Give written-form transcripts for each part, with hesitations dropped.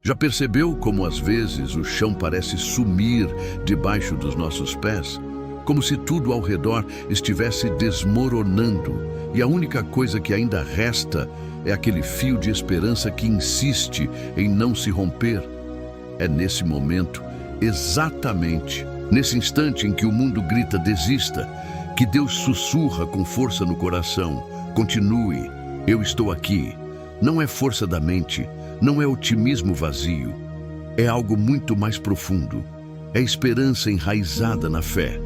Já percebeu como às vezes o chão parece sumir debaixo dos nossos pés? Como se tudo ao redor estivesse desmoronando e a única coisa que ainda resta é aquele fio de esperança que insiste em não se romper? É nesse momento, exatamente nesse instante em que o mundo grita desista, que Deus sussurra com força no coração: continue, eu estou aqui. Não é força da mente, não é otimismo vazio, é algo muito mais profundo. É esperança enraizada na fé.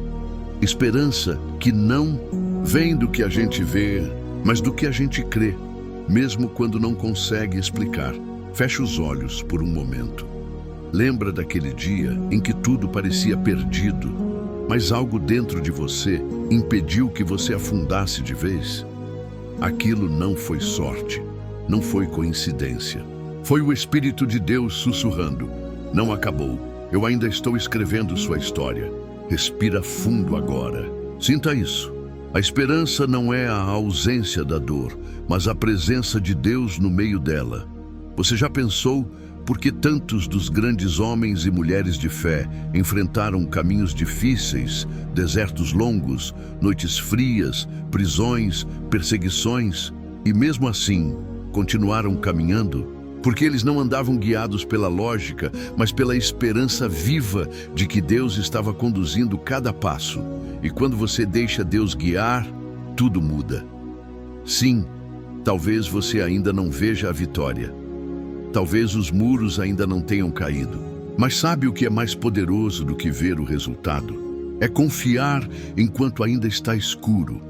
Esperança que não vem do que a gente vê, mas do que a gente crê, mesmo quando não consegue explicar. Fecha os olhos por um momento. Lembra daquele dia em que tudo parecia perdido, mas algo dentro de você impediu que você afundasse de vez? Aquilo não foi sorte, não foi coincidência. Foi o Espírito de Deus sussurrando: não acabou, eu ainda estou escrevendo sua história. Respira fundo agora. Sinta isso. A esperança não é a ausência da dor, mas a presença de Deus no meio dela. Você já pensou por que tantos dos grandes homens e mulheres de fé enfrentaram caminhos difíceis, desertos longos, noites frias, prisões, perseguições, e mesmo assim continuaram caminhando? Porque eles não andavam guiados pela lógica, mas pela esperança viva de que Deus estava conduzindo cada passo. E quando você deixa Deus guiar, tudo muda. Sim, talvez você ainda não veja a vitória. Talvez os muros ainda não tenham caído. Mas sabe o que é mais poderoso do que ver o resultado? É confiar enquanto ainda está escuro.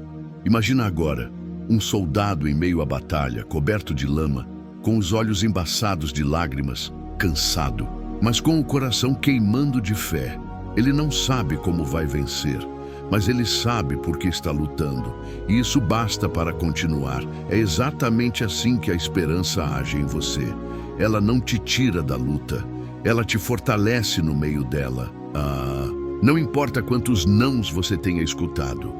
Imagina agora um soldado em meio à batalha, coberto de lama, com os olhos embaçados de lágrimas, cansado, mas com o coração queimando de fé. Ele não sabe como vai vencer, mas ele sabe por que está lutando, e isso basta para continuar. É exatamente assim que a esperança age em você. Ela não te tira da luta, ela te fortalece no meio dela. Não importa quantos nãos você tenha escutado,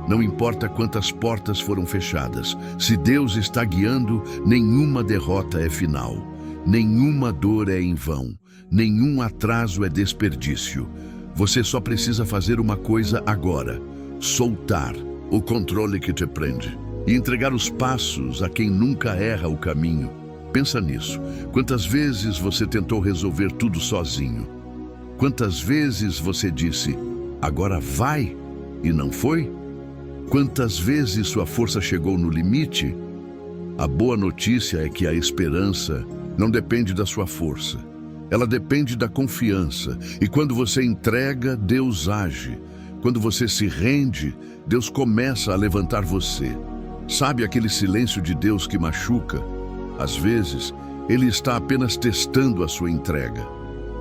não importa quantas portas foram fechadas, se Deus está guiando, nenhuma derrota é final, nenhuma dor é em vão, nenhum atraso é desperdício. Você só precisa fazer uma coisa agora: soltar o controle que te prende e entregar os passos a quem nunca erra o caminho. Pensa nisso. Quantas vezes você tentou resolver tudo sozinho? Quantas vezes você disse, agora vai, e não foi? Quantas vezes sua força chegou no limite? A boa notícia é que a esperança não depende da sua força. Ela depende da confiança. E quando você entrega, Deus age. Quando você se rende, Deus começa a levantar você. Sabe aquele silêncio de Deus que machuca? Às vezes, Ele está apenas testando a sua entrega.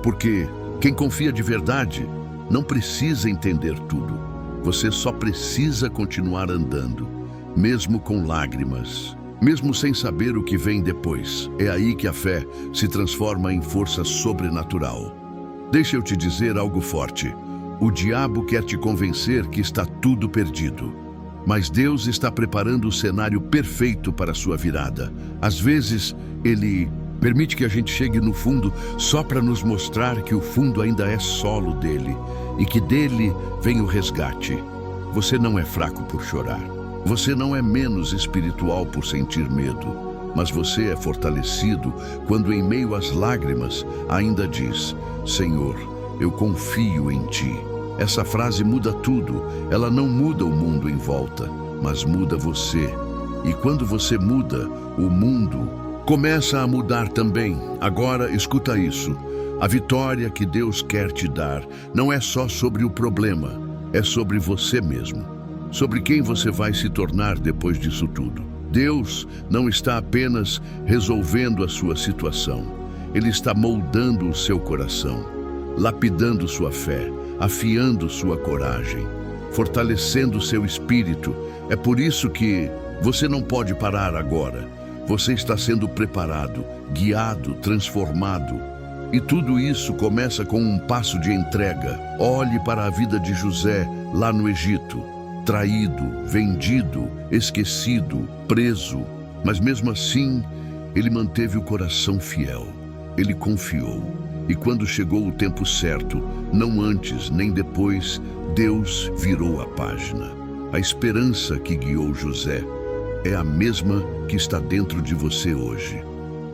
Porque quem confia de verdade não precisa entender tudo. Você só precisa continuar andando, mesmo com lágrimas, mesmo sem saber o que vem depois. É aí que a fé se transforma em força sobrenatural. Deixa eu te dizer algo forte. O diabo quer te convencer que está tudo perdido. Mas Deus está preparando o cenário perfeito para a sua virada. Às vezes, Ele permite que a gente chegue no fundo só para nos mostrar que o fundo ainda é solo dele e que dele vem o resgate. Você não é fraco por chorar. Você não é menos espiritual por sentir medo. Mas você é fortalecido quando, em meio às lágrimas, ainda diz: Senhor, eu confio em Ti. Essa frase muda tudo. Ela não muda o mundo em volta, mas muda você. E quando você muda, o mundo começa a mudar também. Agora, escuta isso. A vitória que Deus quer te dar não é só sobre o problema, é sobre você mesmo. Sobre quem você vai se tornar depois disso tudo. Deus não está apenas resolvendo a sua situação. Ele está moldando o seu coração, lapidando sua fé, afiando sua coragem, fortalecendo seu espírito. É por isso que você não pode parar agora. Você está sendo preparado, guiado, transformado. E tudo isso começa com um passo de entrega. Olhe para a vida de José lá no Egito. Traído, vendido, esquecido, preso. Mas mesmo assim, ele manteve o coração fiel. ele confiou. E quando chegou o tempo certo, não antes nem depois, Deus virou a página. A esperança que guiou José é a mesma que está dentro de você hoje.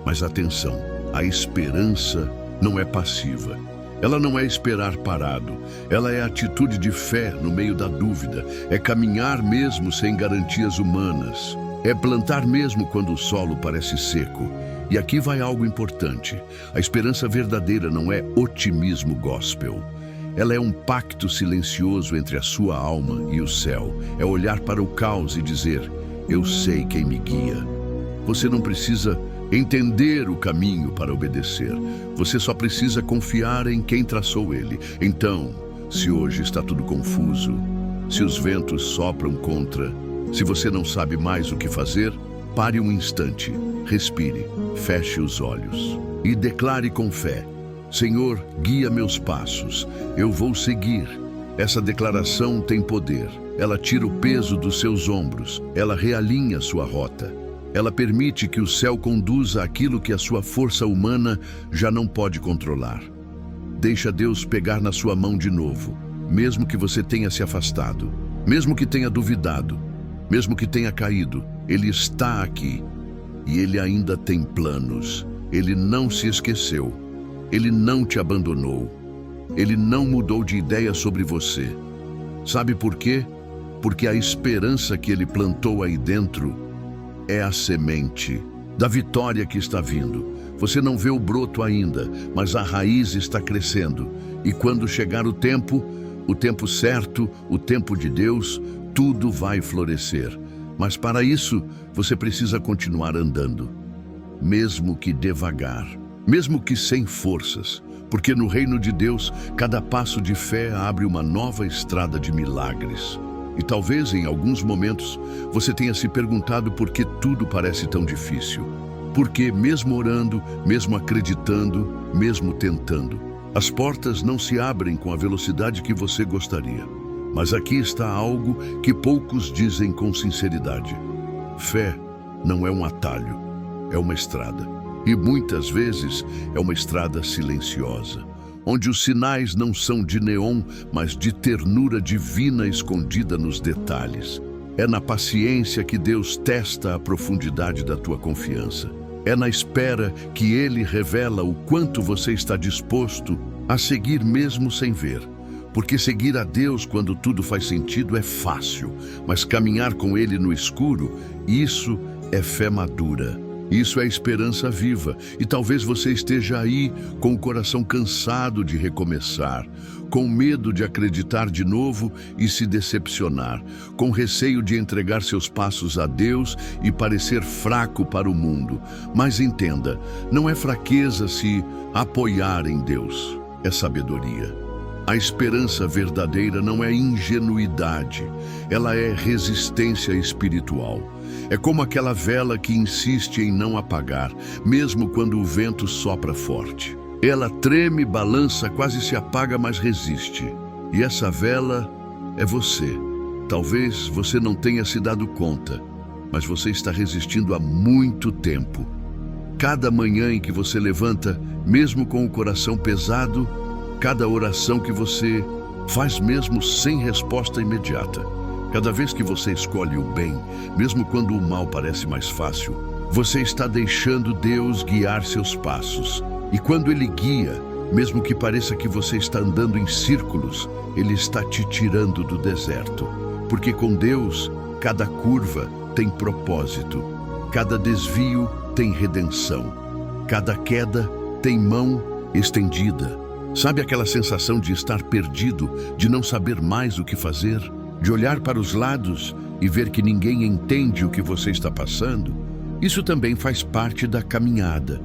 Mas atenção, a esperança não é passiva. Ela não é esperar parado. Ela é atitude de fé no meio da dúvida. É caminhar mesmo sem garantias humanas. É plantar mesmo quando o solo parece seco. E aqui vai algo importante. A esperança verdadeira não é otimismo gospel. Ela é um pacto silencioso entre a sua alma e o céu. É olhar para o caos e dizer: eu sei quem me guia. Você não precisa entender o caminho para obedecer. Você só precisa confiar em quem traçou ele. Então, se hoje está tudo confuso, se os ventos sopram contra, se você não sabe mais o que fazer, pare um instante, respire, feche os olhos e declare com fé: Senhor, guia meus passos, eu vou seguir. Essa declaração tem poder. Ela tira o peso dos seus ombros, ela realinha sua rota. Ela permite que o céu conduza aquilo que a sua força humana já não pode controlar. Deixa Deus pegar na sua mão de novo, mesmo que você tenha se afastado, mesmo que tenha duvidado, mesmo que tenha caído. Ele está aqui e Ele ainda tem planos. Ele não se esqueceu. Ele não te abandonou. Ele não mudou de ideia sobre você. Sabe por quê? Porque a esperança que Ele plantou aí dentro é a semente da vitória que está vindo. Você não vê o broto ainda, mas a raiz está crescendo. E quando chegar o tempo certo, o tempo de Deus, tudo vai florescer. Mas para isso, você precisa continuar andando, mesmo que devagar, mesmo que sem forças, porque no reino de Deus, cada passo de fé abre uma nova estrada de milagres. E talvez em alguns momentos você tenha se perguntado por que tudo parece tão difícil. Porque mesmo orando, mesmo acreditando, mesmo tentando, as portas não se abrem com a velocidade que você gostaria. Mas aqui está algo que poucos dizem com sinceridade. Fé não é um atalho, é uma estrada. E muitas vezes é uma estrada silenciosa, onde os sinais não são de neon, mas de ternura divina escondida nos detalhes. É na paciência que Deus testa a profundidade da tua confiança. É na espera que Ele revela o quanto você está disposto a seguir mesmo sem ver. Porque seguir a Deus quando tudo faz sentido é fácil, mas caminhar com Ele no escuro, isso é fé madura. Isso é esperança viva. E talvez você esteja aí com o coração cansado de recomeçar, com medo de acreditar de novo e se decepcionar, com receio de entregar seus passos a Deus e parecer fraco para o mundo. Mas entenda, não é fraqueza se apoiar em Deus, é sabedoria. A esperança verdadeira não é ingenuidade, ela é resistência espiritual. É como aquela vela que insiste em não apagar, mesmo quando o vento sopra forte. Ela treme, balança, quase se apaga, mas resiste. E essa vela é você. Talvez você não tenha se dado conta, mas você está resistindo há muito tempo. Cada manhã em que você levanta, mesmo com o coração pesado, cada oração que você faz mesmo sem resposta imediata, cada vez que você escolhe o bem, mesmo quando o mal parece mais fácil, você está deixando Deus guiar seus passos. E quando Ele guia, mesmo que pareça que você está andando em círculos, Ele está te tirando do deserto. Porque com Deus, cada curva tem propósito, cada desvio tem redenção, cada queda tem mão estendida. Sabe aquela sensação de estar perdido, de não saber mais o que fazer? De olhar para os lados e ver que ninguém entende o que você está passando? Isso também faz parte da caminhada,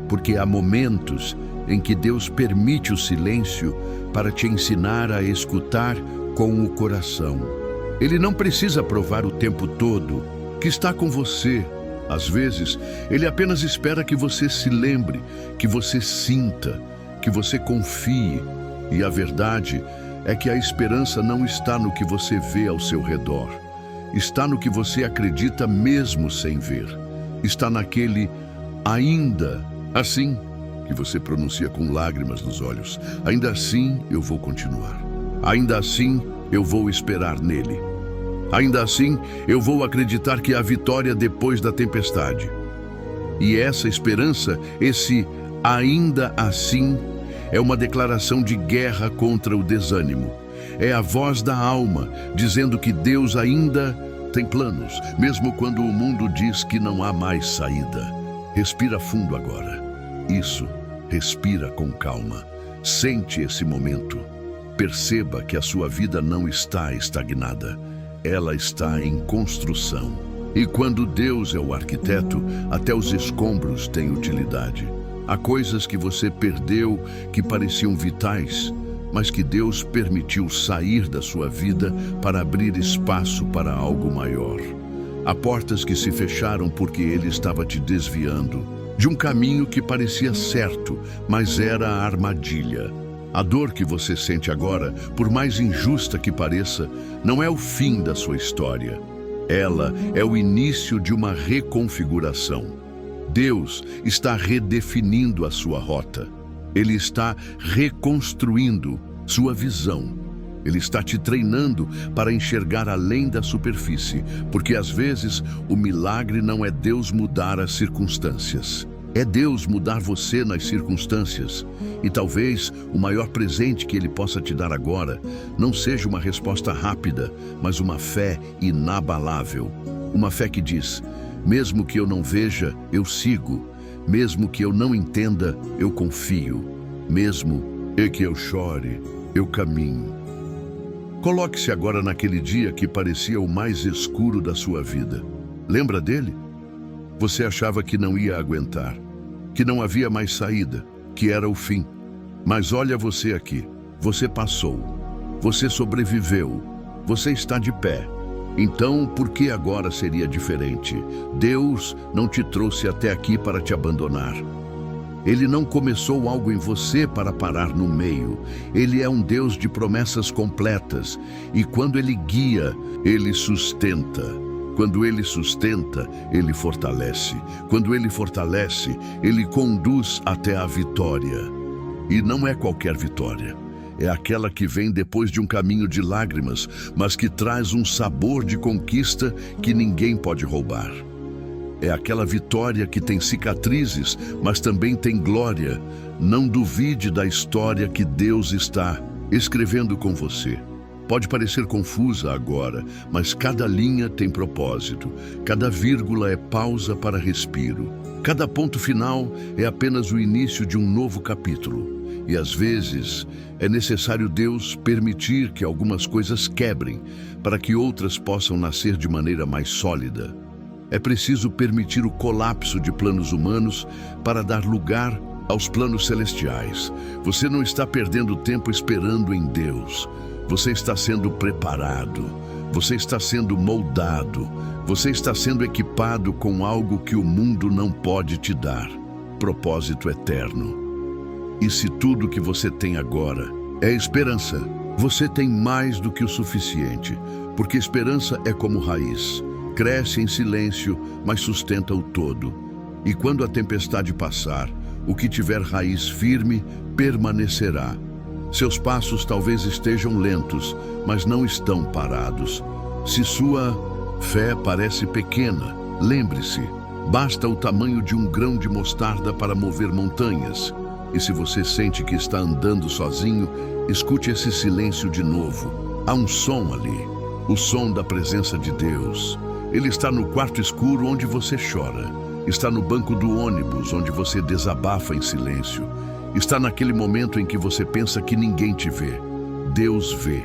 porque há momentos em que Deus permite o silêncio para te ensinar a escutar com o coração. Ele não precisa provar o tempo todo que está com você. Às vezes, Ele apenas espera que você se lembre, que você sinta, que você confie. E a verdade é que a esperança não está no que você vê ao seu redor. Está no que você acredita mesmo sem ver. Está naquele ainda assim que você pronuncia com lágrimas nos olhos. Ainda assim, eu vou continuar. Ainda assim, eu vou esperar nele. Ainda assim, eu vou acreditar que há vitória depois da tempestade. E essa esperança, esse ainda assim, é uma declaração de guerra contra o desânimo. É a voz da alma dizendo que Deus ainda tem planos, mesmo quando o mundo diz que não há mais saída. Respira fundo agora. Isso, respira com calma. Sente esse momento. Perceba que a sua vida não está estagnada. Ela está em construção. E quando Deus é o arquiteto, até os escombros têm utilidade. Há coisas que você perdeu que pareciam vitais, mas que Deus permitiu sair da sua vida para abrir espaço para algo maior. Há portas que se fecharam porque Ele estava te desviando de um caminho que parecia certo, mas era a armadilha. A dor que você sente agora, por mais injusta que pareça, não é o fim da sua história. Ela é o início de uma reconfiguração. Deus está redefinindo a sua rota. Ele está reconstruindo sua visão. Ele está te treinando para enxergar além da superfície, porque às vezes o milagre não é Deus mudar as circunstâncias. É Deus mudar você nas circunstâncias. E talvez o maior presente que Ele possa te dar agora não seja uma resposta rápida, mas uma fé inabalável. Uma fé que diz: mesmo que eu não veja, eu sigo. Mesmo que eu não entenda, eu confio. Mesmo que eu chore, eu caminho. Coloque-se agora naquele dia que parecia o mais escuro da sua vida. Lembra dele? Você achava que não ia aguentar, que não havia mais saída, que era o fim. Mas olha você aqui. Você passou. Você sobreviveu. Você está de pé. Então, por que agora seria diferente? Deus não te trouxe até aqui para te abandonar. Ele não começou algo em você para parar no meio. Ele é um Deus de promessas completas. E quando Ele guia, Ele sustenta. Quando Ele sustenta, Ele fortalece. Quando Ele fortalece, Ele conduz até a vitória. E não é qualquer vitória. É aquela que vem depois de um caminho de lágrimas, mas que traz um sabor de conquista que ninguém pode roubar. É aquela vitória que tem cicatrizes, mas também tem glória. Não duvide da história que Deus está escrevendo com você. Pode parecer confusa agora, mas cada linha tem propósito. Cada vírgula é pausa para respiro. Cada ponto final é apenas o início de um novo capítulo. E às vezes é necessário Deus permitir que algumas coisas quebrem para que outras possam nascer de maneira mais sólida. É preciso permitir o colapso de planos humanos para dar lugar aos planos celestiais. Você não está perdendo tempo esperando em Deus. Você está sendo preparado. Você está sendo moldado. Você está sendo equipado com algo que o mundo não pode te dar. Propósito eterno. E se tudo que você tem agora é esperança, você tem mais do que o suficiente, porque esperança é como raiz. Cresce em silêncio, mas sustenta o todo. E quando a tempestade passar, o que tiver raiz firme permanecerá. Seus passos talvez estejam lentos, mas não estão parados. Se sua fé parece pequena, lembre-se, basta o tamanho de um grão de mostarda para mover montanhas. E se você sente que está andando sozinho, escute esse silêncio de novo. Há um som ali, o som da presença de Deus. Ele está no quarto escuro onde você chora. Está no banco do ônibus onde você desabafa em silêncio. Está naquele momento em que você pensa que ninguém te vê. Deus vê.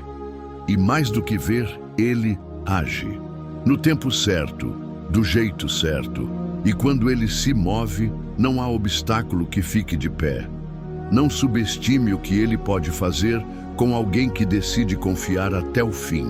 E mais do que ver, Ele age. No tempo certo, do jeito certo. E quando Ele se move, não há obstáculo que fique de pé. Não subestime o que Ele pode fazer com alguém que decide confiar até o fim.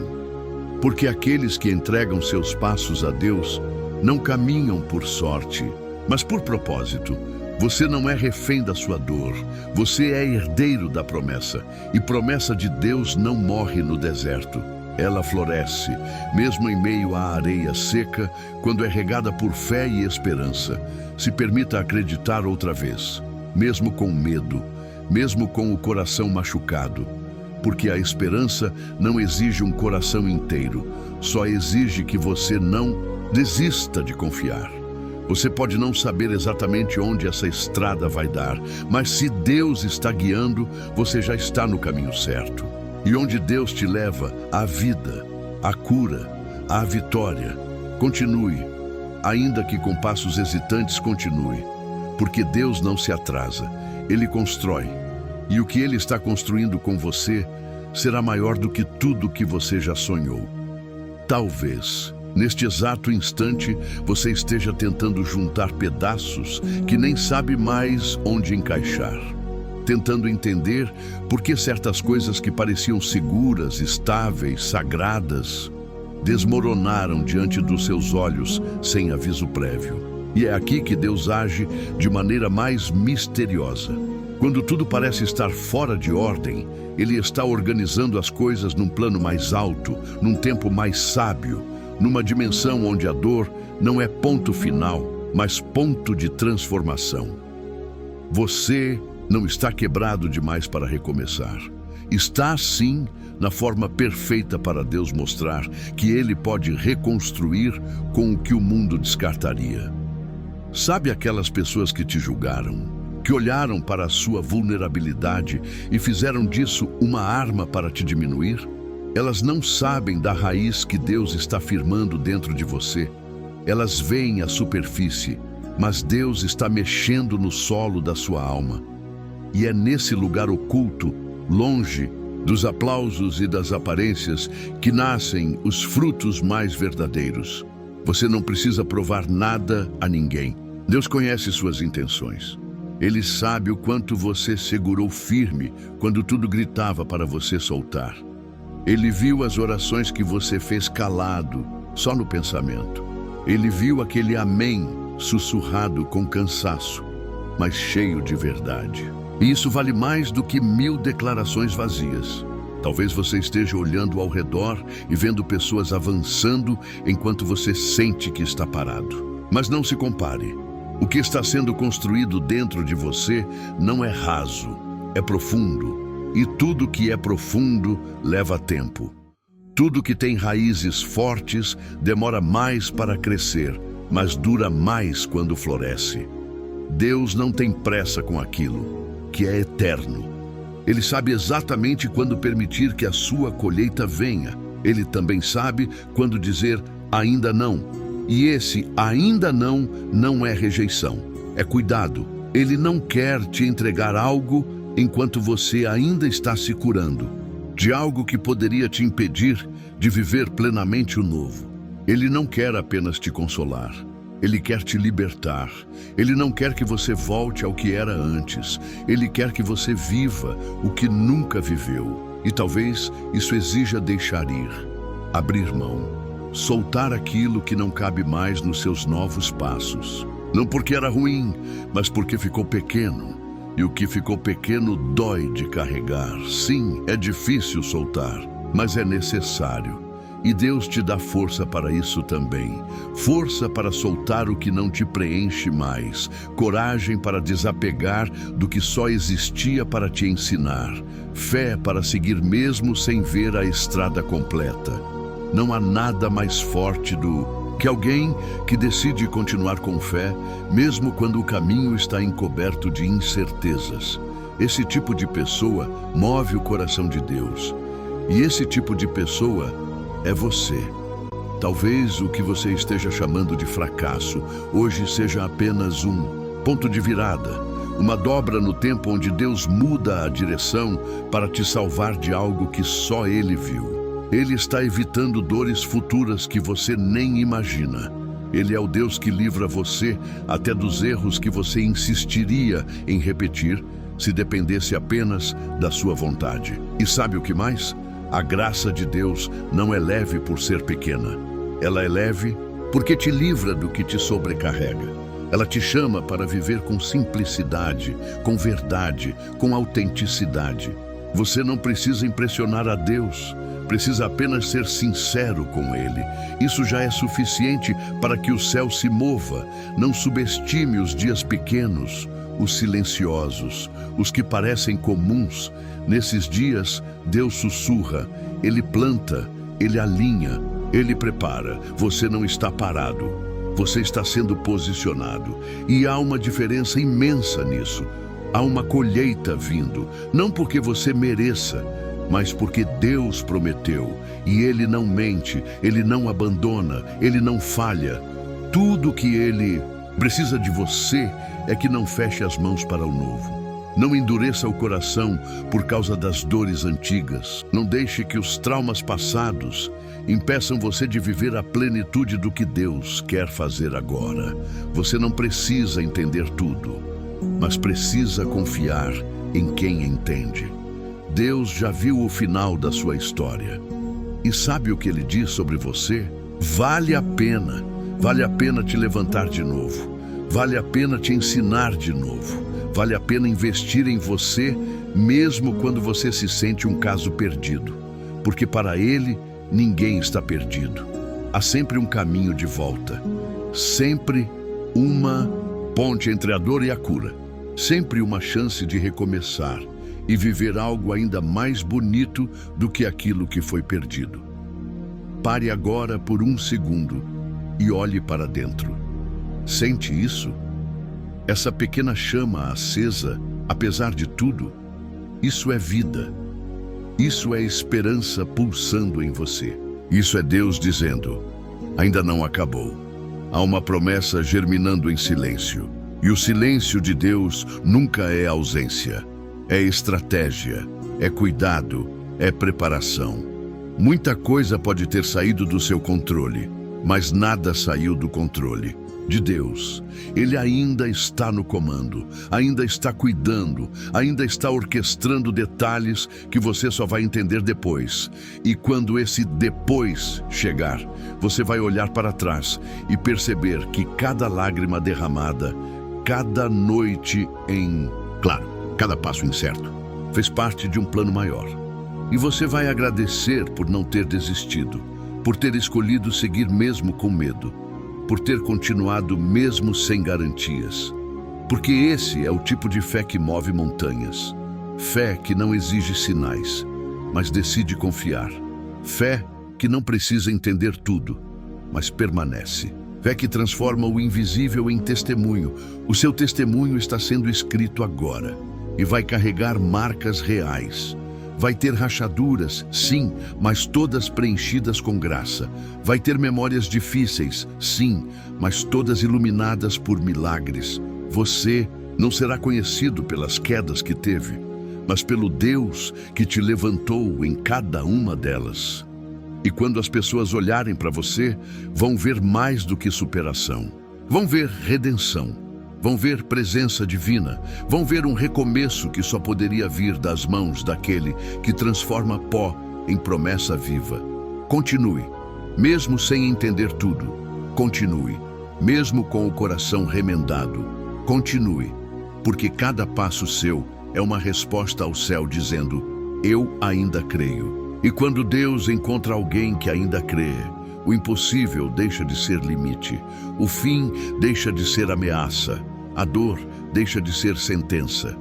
Porque aqueles que entregam seus passos a Deus não caminham por sorte, mas por propósito. Você não é refém da sua dor, você é herdeiro da promessa. E promessa de Deus não morre no deserto. Ela floresce, mesmo em meio à areia seca, quando é regada por fé e esperança. Se permita acreditar outra vez. mesmo com medo, mesmo com o coração machucado. Porque a esperança não exige um coração inteiro, só exige que você não desista de confiar. Você pode não saber exatamente onde essa estrada vai dar, mas se Deus está guiando, você já está no caminho certo. E onde Deus te leva, há vida, há cura, há vitória. Continue, ainda que com passos hesitantes, continue. Porque Deus não se atrasa, Ele constrói. E o que Ele está construindo com você será maior do que tudo que você já sonhou. Talvez, neste exato instante, você esteja tentando juntar pedaços que nem sabe mais onde encaixar. Tentando entender por que certas coisas que pareciam seguras, estáveis, sagradas, desmoronaram diante dos seus olhos sem aviso prévio. E é aqui que Deus age de maneira mais misteriosa. Quando tudo parece estar fora de ordem, Ele está organizando as coisas num plano mais alto, num tempo mais sábio, numa dimensão onde a dor não é ponto final, mas ponto de transformação. Você não está quebrado demais para recomeçar. Está, sim, na forma perfeita para Deus mostrar que Ele pode reconstruir com o que o mundo descartaria. Sabe aquelas pessoas que te julgaram, que olharam para a sua vulnerabilidade e fizeram disso uma arma para te diminuir? Elas não sabem da raiz que Deus está firmando dentro de você. Elas veem a superfície, mas Deus está mexendo no solo da sua alma. E é nesse lugar oculto, longe dos aplausos e das aparências, que nascem os frutos mais verdadeiros. Você não precisa provar nada a ninguém. Deus conhece suas intenções. Ele sabe o quanto você segurou firme quando tudo gritava para você soltar. Ele viu as orações que você fez calado, só no pensamento. Ele viu aquele amém sussurrado com cansaço, mas cheio de verdade. E isso vale mais do que 1000 declarações vazias. Talvez você esteja olhando ao redor e vendo pessoas avançando enquanto você sente que está parado. Mas não se compare. O que está sendo construído dentro de você não é raso, é profundo. E tudo que é profundo leva tempo. Tudo que tem raízes fortes demora mais para crescer, mas dura mais quando floresce. Deus não tem pressa com aquilo que é eterno. Ele sabe exatamente quando permitir que a sua colheita venha. Ele também sabe quando dizer ainda não. E esse ainda não é rejeição, é cuidado. Ele não quer te entregar algo enquanto você ainda está se curando, de algo que poderia te impedir de viver plenamente o novo. Ele não quer apenas te consolar, Ele quer te libertar. Ele não quer que você volte ao que era antes. Ele quer que você viva o que nunca viveu. E talvez isso exija deixar ir, abrir mão, soltar aquilo que não cabe mais nos seus novos passos. Não porque era ruim, mas porque ficou pequeno. E o que ficou pequeno dói de carregar. Sim, é difícil soltar, mas é necessário. E Deus te dá força para isso também. Força para soltar o que não te preenche mais. Coragem para desapegar do que só existia para te ensinar. Fé para seguir mesmo sem ver a estrada completa. Não há nada mais forte do que alguém que decide continuar com fé, mesmo quando o caminho está encoberto de incertezas. Esse tipo de pessoa move o coração de Deus. E esse tipo de pessoa é você. Talvez o que você esteja chamando de fracasso hoje seja apenas um ponto de virada, uma dobra no tempo onde Deus muda a direção para te salvar de algo que só Ele viu. Ele está evitando dores futuras que você nem imagina. Ele é o Deus que livra você até dos erros que você insistiria em repetir se dependesse apenas da sua vontade. E sabe o que mais? A graça de Deus não é leve por ser pequena. Ela é leve porque te livra do que te sobrecarrega. Ela te chama para viver com simplicidade, com verdade, com autenticidade. Você não precisa impressionar a Deus. Precisa apenas ser sincero com Ele. Isso já é suficiente para que o céu se mova. Não subestime os dias pequenos. os silenciosos, os que parecem comuns. Nesses dias, Deus sussurra, Ele planta, Ele alinha, Ele prepara. Você não está parado, você está sendo posicionado. E há uma diferença imensa nisso. Há uma colheita vindo, não porque você mereça, mas porque Deus prometeu. E Ele não mente, Ele não abandona, Ele não falha. Tudo que Ele precisa de você é que não feche as mãos para o novo. Não endureça o coração por causa das dores antigas. Não deixe que os traumas passados impeçam você de viver a plenitude do que Deus quer fazer agora. Você não precisa entender tudo, mas precisa confiar em quem entende. Deus já viu o final da sua história. E sabe o que Ele diz sobre você? Vale a pena te levantar de novo. Vale a pena te ensinar de novo. Vale a pena investir em você, mesmo quando você se sente um caso perdido. Porque para Ele, ninguém está perdido. Há sempre um caminho de volta. Sempre uma ponte entre a dor e a cura. Sempre uma chance de recomeçar e viver algo ainda mais bonito do que aquilo que foi perdido. Pare agora por um segundo e olhe para dentro. Sente isso? Essa pequena chama acesa, apesar de tudo, isso é vida. Isso é esperança pulsando em você. Isso é Deus dizendo, ainda não acabou. Há uma promessa germinando em silêncio. E o silêncio de Deus nunca é ausência. É estratégia, é cuidado, é preparação. Muita coisa pode ter saído do seu controle, mas nada saiu do controle de Deus. Ele ainda está no comando, ainda está cuidando, ainda está orquestrando detalhes que você só vai entender depois. E quando esse depois chegar, você vai olhar para trás e perceber que cada lágrima derramada, cada noite cada passo incerto, fez parte de um plano maior. E você vai agradecer por não ter desistido, por ter escolhido seguir mesmo com medo, por ter continuado mesmo sem garantias. Porque esse é o tipo de fé que move montanhas. Fé que não exige sinais, mas decide confiar. Fé que não precisa entender tudo, mas permanece. Fé que transforma o invisível em testemunho. O seu testemunho está sendo escrito agora e vai carregar marcas reais. Vai ter rachaduras, sim, mas todas preenchidas com graça. Vai ter memórias difíceis, sim, mas todas iluminadas por milagres. Você não será conhecido pelas quedas que teve, mas pelo Deus que te levantou em cada uma delas. E quando as pessoas olharem para você, vão ver mais do que superação. Vão ver redenção. Vão ver presença divina, vão ver um recomeço que só poderia vir das mãos daquele que transforma pó em promessa viva. Continue, mesmo sem entender tudo. Continue, mesmo com o coração remendado. Continue, porque cada passo seu é uma resposta ao céu dizendo, eu ainda creio. E quando Deus encontra alguém que ainda crê, o impossível deixa de ser limite, o fim deixa de ser ameaça, a dor deixa de ser sentença.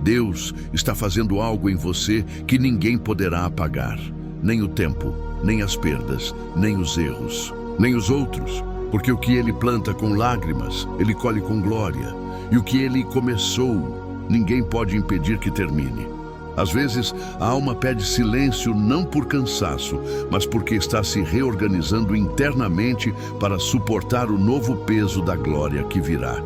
Deus está fazendo algo em você que ninguém poderá apagar, nem o tempo, nem as perdas, nem os erros, nem os outros, porque o que Ele planta com lágrimas, Ele colhe com glória, e o que Ele começou, ninguém pode impedir que termine. Às vezes, a alma pede silêncio não por cansaço, mas porque está se reorganizando internamente para suportar o novo peso da glória que virá.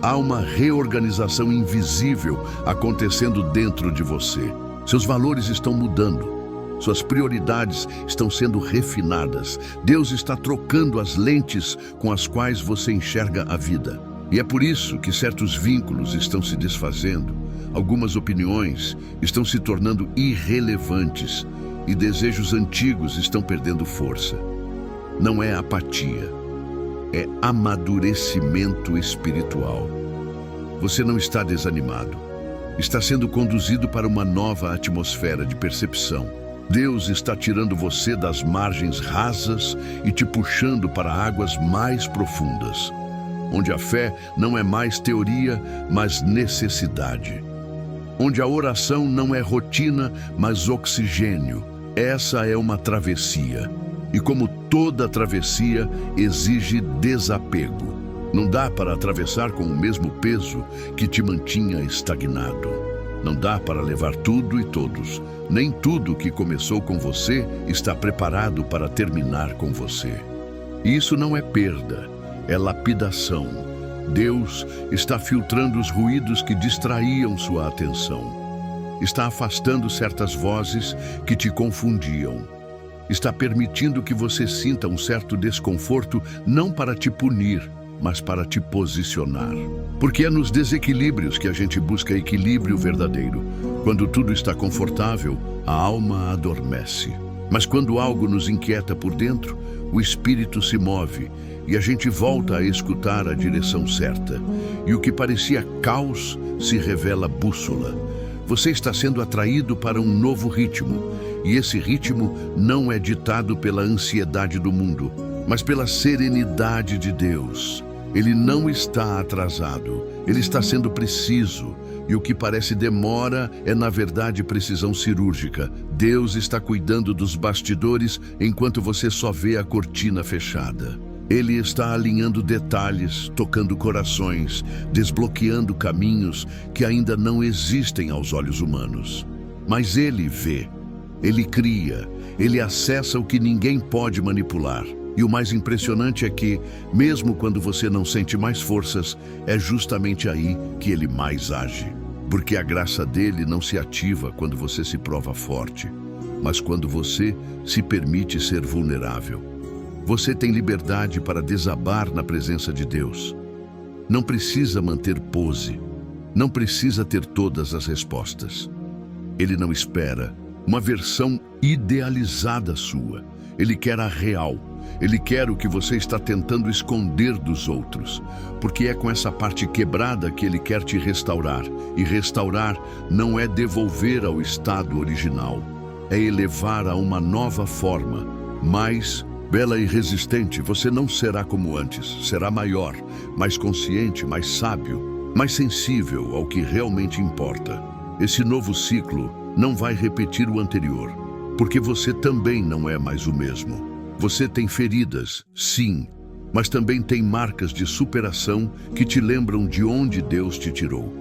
Há uma reorganização invisível acontecendo dentro de você. Seus valores estão mudando. Suas prioridades estão sendo refinadas. Deus está trocando as lentes com as quais você enxerga a vida. E é por isso que certos vínculos estão se desfazendo. Algumas opiniões estão se tornando irrelevantes e desejos antigos estão perdendo força. Não é apatia, é amadurecimento espiritual. Você não está desanimado. Está sendo conduzido para uma nova atmosfera de percepção. Deus está tirando você das margens rasas e te puxando para águas mais profundas. onde a fé não é mais teoria, mas necessidade. Onde a oração não é rotina, mas oxigênio. Essa é uma travessia. E como toda travessia, exige desapego. Não dá para atravessar com o mesmo peso que te mantinha estagnado. Não dá para levar tudo e todos. Nem tudo que começou com você está preparado para terminar com você. Isso não é perda, é lapidação. Deus está filtrando os ruídos que distraíam sua atenção. Está afastando certas vozes que te confundiam. Está permitindo que você sinta um certo desconforto, não para te punir, mas para te posicionar. Porque é nos desequilíbrios que a gente busca equilíbrio verdadeiro. Quando tudo está confortável, a alma adormece. Mas quando algo nos inquieta por dentro, o espírito se move e a gente volta a escutar a direção certa. E o que parecia caos se revela bússola. Você está sendo atraído para um novo ritmo. E esse ritmo não é ditado pela ansiedade do mundo, mas pela serenidade de Deus. Ele não está atrasado, ele está sendo preciso. E o que parece demora é, na verdade, precisão cirúrgica. Deus está cuidando dos bastidores enquanto você só vê a cortina fechada. Ele está alinhando detalhes, tocando corações, desbloqueando caminhos que ainda não existem aos olhos humanos. Mas ele vê, ele cria, ele acessa o que ninguém pode manipular. E o mais impressionante é que, mesmo quando você não sente mais forças, é justamente aí que ele mais age. Porque a graça dele não se ativa quando você se prova forte, mas quando você se permite ser vulnerável. Você tem liberdade para desabar na presença de Deus. Não precisa manter pose, não precisa ter todas as respostas. Ele não espera uma versão idealizada sua. Ele quer a real. Ele quer o que você está tentando esconder dos outros, porque é com essa parte quebrada que ele quer te restaurar. E restaurar não é devolver ao estado original, é elevar a uma nova forma. Mais bela e resistente, você não será como antes, será maior, mais consciente, mais sábio, mais sensível ao que realmente importa. Esse novo ciclo não vai repetir o anterior, porque você também não é mais o mesmo. Você tem feridas, sim, mas também tem marcas de superação que te lembram de onde Deus te tirou.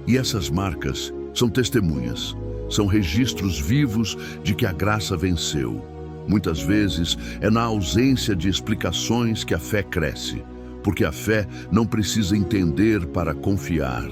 E essas marcas são testemunhas, são registros vivos de que a graça venceu. Muitas vezes é na ausência de explicações que a fé cresce, porque a fé não precisa entender para confiar.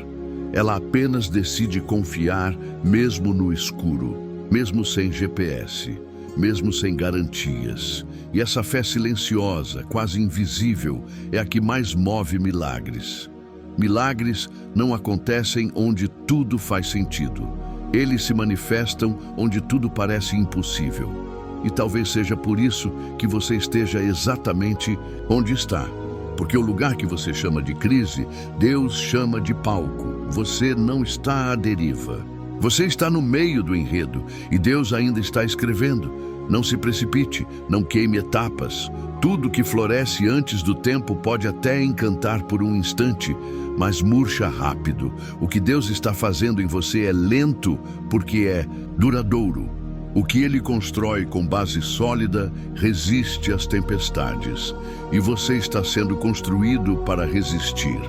Ela apenas decide confiar mesmo no escuro, mesmo sem GPS. Mesmo sem garantias. E essa fé silenciosa, quase invisível, é a que mais move milagres. Milagres não acontecem onde tudo faz sentido. Eles se manifestam onde tudo parece impossível. E talvez seja por isso que você esteja exatamente onde está. Porque o lugar que você chama de crise, Deus chama de palco. Você não está à deriva. Você está no meio do enredo e Deus ainda está escrevendo. Não se precipite, não queime etapas. Tudo que floresce antes do tempo pode até encantar por um instante, mas murcha rápido. O que Deus está fazendo em você é lento porque é duradouro. O que Ele constrói com base sólida resiste às tempestades. E você está sendo construído para resistir,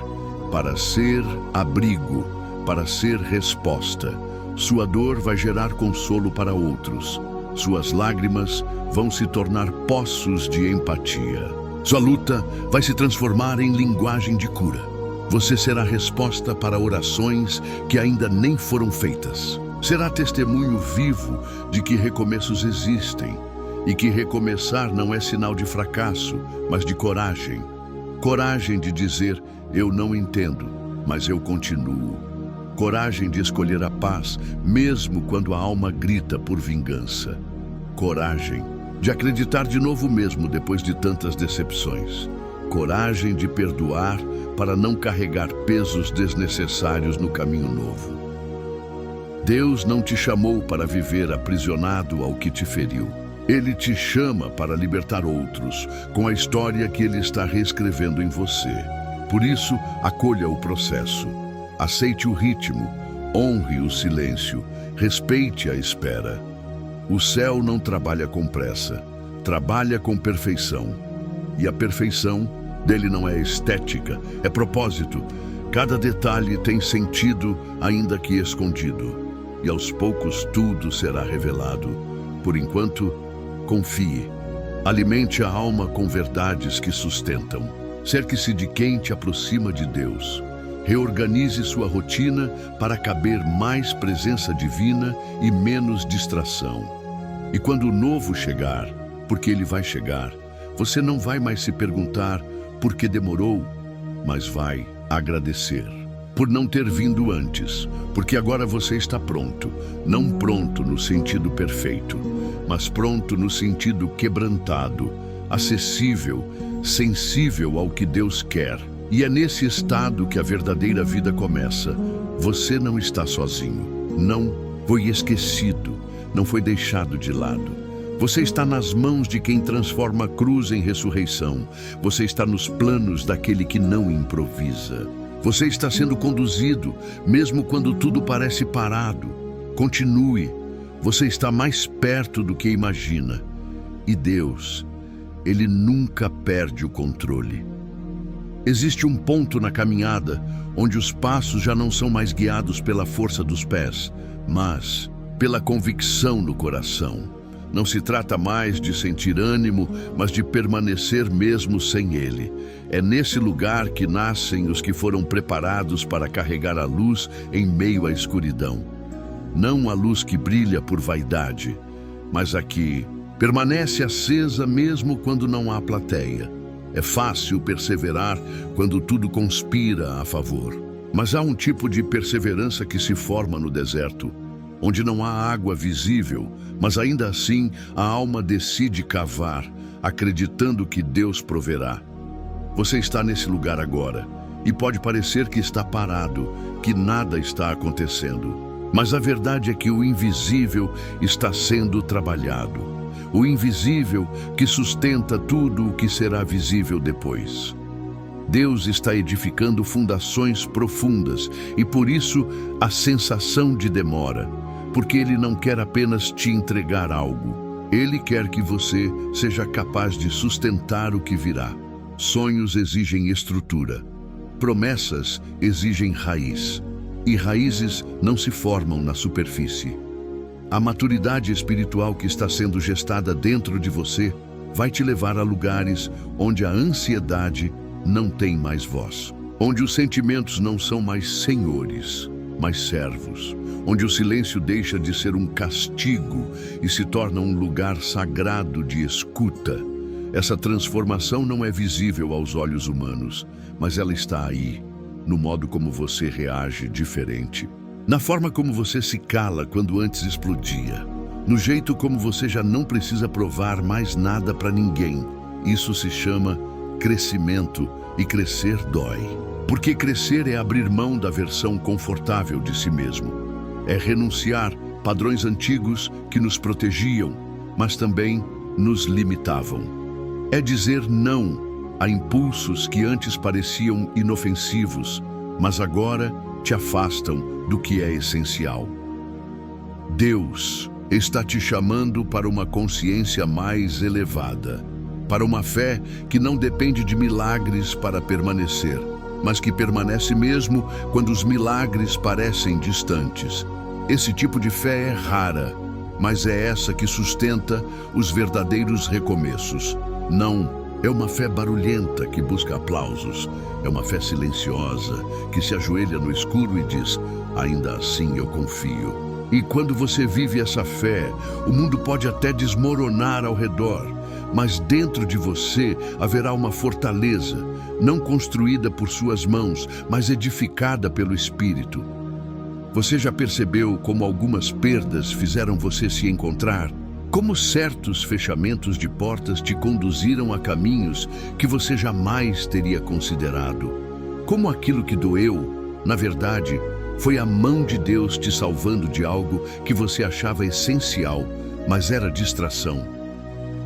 para ser abrigo, para ser resposta. Sua dor vai gerar consolo para outros. Suas lágrimas vão se tornar poços de empatia. Sua luta vai se transformar em linguagem de cura. Você será resposta para orações que ainda nem foram feitas. Será testemunho vivo de que recomeços existem e que recomeçar não é sinal de fracasso, mas de coragem. Coragem de dizer, eu não entendo, mas eu continuo. Coragem de escolher a paz, mesmo quando a alma grita por vingança. Coragem de acreditar de novo mesmo depois de tantas decepções. Coragem de perdoar para não carregar pesos desnecessários no caminho novo. Deus não te chamou para viver aprisionado ao que te feriu. Ele te chama para libertar outros com a história que Ele está reescrevendo em você. Por isso, acolha o processo. Aceite o ritmo, honre o silêncio, respeite a espera. O céu não trabalha com pressa, trabalha com perfeição. E a perfeição dele não é estética, é propósito. Cada detalhe tem sentido, ainda que escondido. E aos poucos tudo será revelado. Por enquanto, confie. Alimente a alma com verdades que sustentam. Cerque-se de quem te aproxima de Deus. Reorganize sua rotina para caber mais presença divina e menos distração. E quando o novo chegar, porque ele vai chegar, você não vai mais se perguntar por que demorou, mas vai agradecer por não ter vindo antes, porque agora você está pronto, não pronto no sentido perfeito, mas pronto no sentido quebrantado, acessível, sensível ao que Deus quer. E é nesse estado que a verdadeira vida começa. Você não está sozinho, não foi esquecido, não foi deixado de lado. Você está nas mãos de quem transforma a cruz em ressurreição. Você está nos planos daquele que não improvisa. Você está sendo conduzido, mesmo quando tudo parece parado. Continue. Você está mais perto do que imagina. E Deus, Ele nunca perde o controle. Existe um ponto na caminhada onde os passos já não são mais guiados pela força dos pés, mas pela convicção no coração. Não se trata mais de sentir ânimo, mas de permanecer mesmo sem ele. É nesse lugar que nascem os que foram preparados para carregar a luz em meio à escuridão. Não a luz que brilha por vaidade, mas a que permanece acesa mesmo quando não há plateia. É fácil perseverar quando tudo conspira a favor. Mas há um tipo de perseverança que se forma no deserto, onde não há água visível, mas ainda assim a alma decide cavar, acreditando que Deus proverá. Você está nesse lugar agora, e pode parecer que está parado, que nada está acontecendo. Mas a verdade é que o invisível está sendo trabalhado. O invisível que sustenta tudo o que será visível depois. Deus está edificando fundações profundas e por isso a sensação de demora, porque Ele não quer apenas te entregar algo. Ele quer que você seja capaz de sustentar o que virá. Sonhos exigem estrutura, promessas exigem raiz, e raízes não se formam na superfície. A maturidade espiritual que está sendo gestada dentro de você vai te levar a lugares onde a ansiedade não tem mais voz, onde os sentimentos não são mais senhores, mas servos, onde o silêncio deixa de ser um castigo e se torna um lugar sagrado de escuta. Essa transformação não é visível aos olhos humanos, mas ela está aí, no modo como você reage diferente. Na forma como você se cala quando antes explodia. No jeito como você já não precisa provar mais nada para ninguém. Isso se chama crescimento e crescer dói. Porque crescer é abrir mão da versão confortável de si mesmo. É renunciar padrões antigos que nos protegiam, mas também nos limitavam. É dizer não a impulsos que antes pareciam inofensivos, mas agora te afastam do que é essencial. Deus está te chamando para uma consciência mais elevada, para uma fé que não depende de milagres para permanecer, mas que permanece mesmo quando os milagres parecem distantes. Esse tipo de fé é rara, mas é essa que sustenta os verdadeiros recomeços. Não é uma fé barulhenta que busca aplausos. É uma fé silenciosa que se ajoelha no escuro e diz: ainda assim eu confio. E quando você vive essa fé, o mundo pode até desmoronar ao redor, mas dentro de você haverá uma fortaleza, não construída por suas mãos, mas edificada pelo Espírito. Você já percebeu como algumas perdas fizeram você se encontrar? Como certos fechamentos de portas te conduziram a caminhos que você jamais teria considerado? Como aquilo que doeu, na verdade, foi a mão de Deus te salvando de algo que você achava essencial, mas era distração.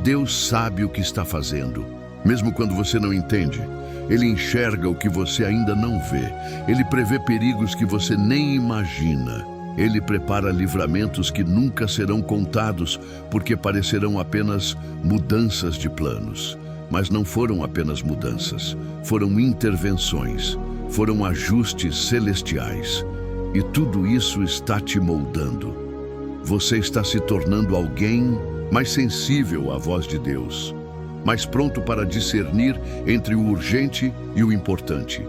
Deus sabe o que está fazendo, mesmo quando você não entende. Ele enxerga o que você ainda não vê. Ele prevê perigos que você nem imagina. Ele prepara livramentos que nunca serão contados, porque parecerão apenas mudanças de planos. Mas não foram apenas mudanças, foram intervenções, foram ajustes celestiais. E tudo isso está te moldando. Você está se tornando alguém mais sensível à voz de Deus, mais pronto para discernir entre o urgente e o importante,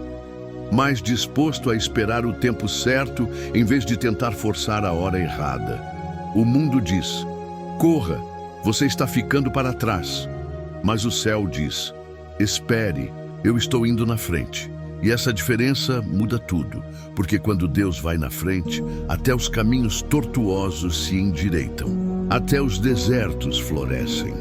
mais disposto a esperar o tempo certo em vez de tentar forçar a hora errada. O mundo diz: corra, você está ficando para trás. Mas o céu diz: espere, eu estou indo na frente. E essa diferença muda tudo, porque quando Deus vai na frente, até os caminhos tortuosos se endireitam, até os desertos florescem,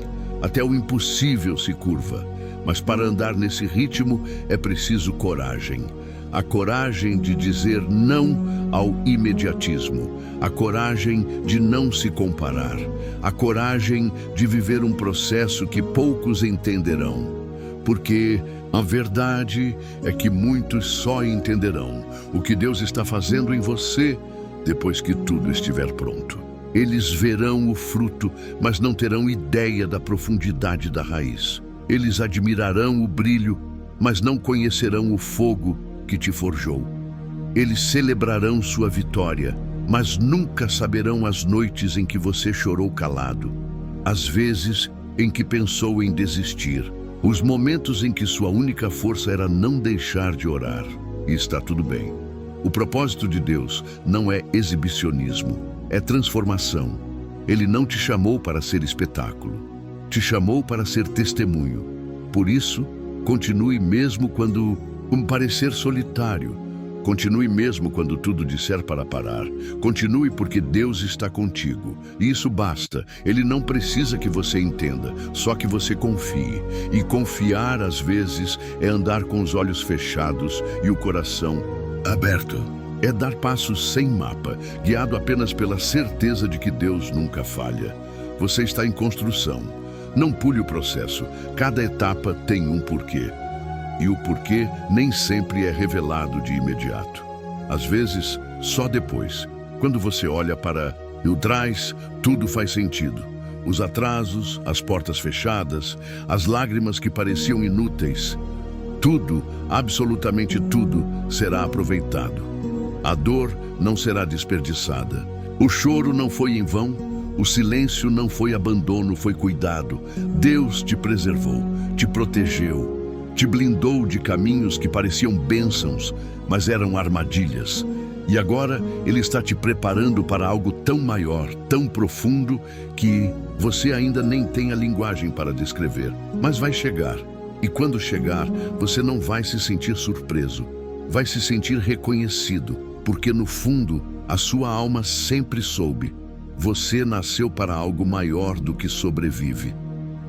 até o impossível se curva. Mas para andar nesse ritmo é preciso coragem. A coragem de dizer não ao imediatismo, a coragem de não se comparar, a coragem de viver um processo que poucos entenderão. Porque a verdade é que muitos só entenderão o que Deus está fazendo em você depois que tudo estiver pronto. Eles verão o fruto, mas não terão ideia da profundidade da raiz. Eles admirarão o brilho, mas não conhecerão o fogo que te forjou. Eles celebrarão sua vitória, mas nunca saberão as noites em que você chorou calado, as vezes em que pensou em desistir, os momentos em que sua única força era não deixar de orar. E está tudo bem. O propósito de Deus não é exibicionismo, é transformação. Ele não te chamou para ser espetáculo, te chamou para ser testemunho. Por isso, continue mesmo quando parecer solitário. Continue mesmo quando tudo disser para parar. Continue porque Deus está contigo. E isso basta. Ele não precisa que você entenda, só que você confie. E confiar, às vezes, é andar com os olhos fechados e o coração aberto. É dar passos sem mapa, guiado apenas pela certeza de que Deus nunca falha. Você está em construção. Não pule o processo. Cada etapa tem um porquê. E o porquê nem sempre é revelado de imediato. Às vezes, só depois. Quando você olha para trás, tudo faz sentido. Os atrasos, as portas fechadas, as lágrimas que pareciam inúteis. Tudo, absolutamente tudo, será aproveitado. A dor não será desperdiçada. O choro não foi em vão. O silêncio não foi abandono, foi cuidado. Deus te preservou, te protegeu. Te blindou de caminhos que pareciam bênçãos, mas eram armadilhas. E agora Ele está te preparando para algo tão maior, tão profundo, que você ainda nem tem a linguagem para descrever. Mas vai chegar. E quando chegar, você não vai se sentir surpreso. Vai se sentir reconhecido, porque no fundo, a sua alma sempre soube. Você nasceu para algo maior do que sobrevive.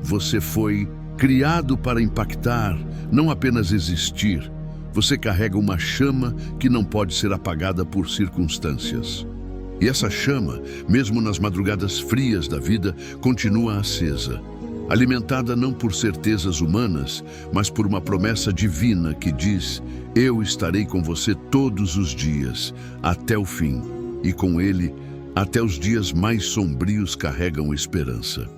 Você foi criado para impactar, não apenas existir. Você carrega uma chama que não pode ser apagada por circunstâncias. E essa chama, mesmo nas madrugadas frias da vida, continua acesa, alimentada não por certezas humanas, mas por uma promessa divina que diz: eu estarei com você todos os dias, até o fim, e com Ele, até os dias mais sombrios carregam esperança.